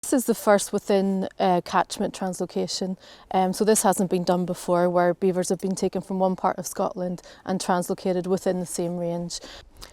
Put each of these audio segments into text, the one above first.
This is the first within catchment translocation, so this hasn't been done before, where beavers have been taken from one part of Scotland and translocated within the same range.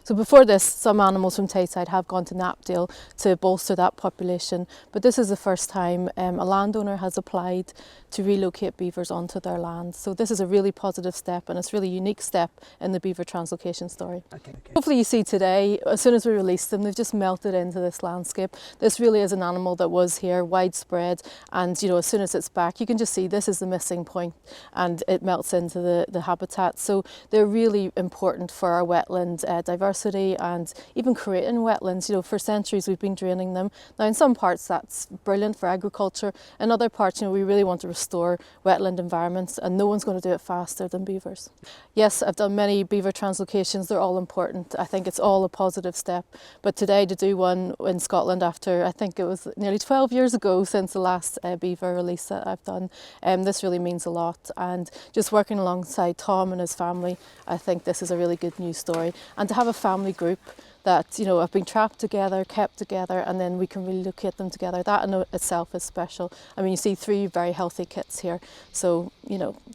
So before this, some animals from Tayside have gone to Knapdale to bolster that population, but this is the first time a landowner has applied to relocate beavers onto their land. So this is a really positive step, and it's a really unique step in the beaver translocation story. Okay. Hopefully you see today, as soon as we release them, they've just melted into this landscape. This really is an animal that was here, widespread, and as soon as it's back, you can just see this is the missing point, and it melts into the habitat. So they're really important for our wetland diversity, and even creating wetlands. For centuries we've been draining them. Now in some parts that's brilliant for agriculture, in other parts we really want to restore wetland environments, and no one's going to do it faster than beavers. Yes, I've done many beaver translocations, they're all important. I think it's all a positive step, but today to do one in Scotland after, I think it was nearly 12 years ago since the last beaver release that I've done, this really means a lot, and just working alongside Tom and his family, I think this is a really good news story. And to have a family group that have been trapped together, kept together, and then we can relocate them together, that in itself is special. I mean, you see 3 very healthy kits here, so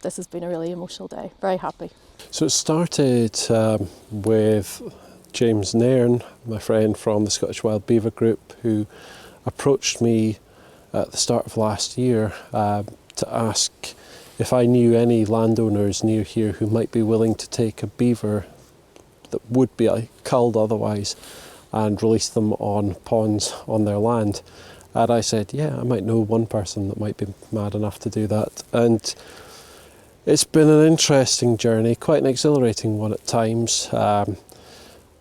this has been a really emotional day. Very happy. So it started with James Nairn, my friend from the Scottish Wild Beaver Group, who approached me at the start of last year to ask if I knew any landowners near here who might be willing to take a beaver that would be culled otherwise and release them on ponds on their land. And I said, yeah, I might know one person that might be mad enough to do that. And it's been an interesting journey, quite an exhilarating one at times,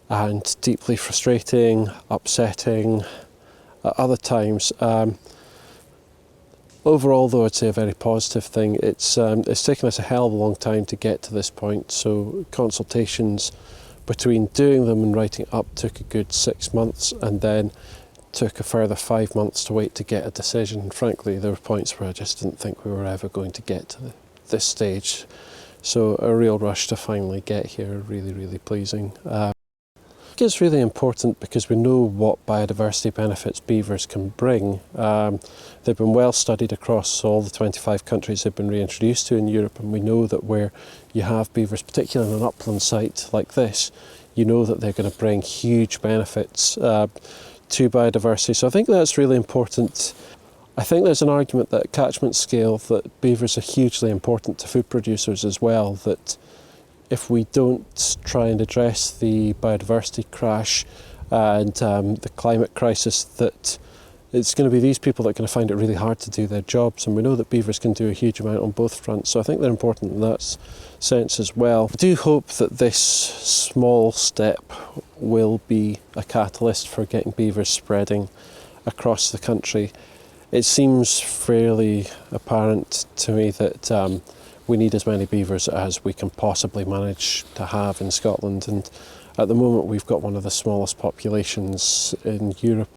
and deeply frustrating, upsetting at other times. Overall, though, I'd say a very positive thing. It's taken us a hell of a long time to get to this point, so consultations between doing them and writing it up took a good 6 months, and then took a further 5 months to wait to get a decision. Frankly, there were points where I just didn't think we were ever going to get to this stage. So a real rush to finally get here, really, really pleasing. I think it's really important because we know what biodiversity benefits beavers can bring. They've been well studied across all the 25 countries they've been reintroduced to in Europe, and we know that where you have beavers, particularly on an upland site like this, you know that they're going to bring huge benefits to biodiversity. So I think that's really important. I think there's an argument that at catchment scale that beavers are hugely important to food producers as well, that if we don't try and address the biodiversity crash and the climate crisis, that it's going to be these people that are going to find it really hard to do their jobs, and we know that beavers can do a huge amount on both fronts, so I think they're important in that sense as well. I do hope that this small step will be a catalyst for getting beavers spreading across the country. It seems fairly apparent to me that we need as many beavers as we can possibly manage to have in Scotland, and at the moment we've got one of the smallest populations in Europe.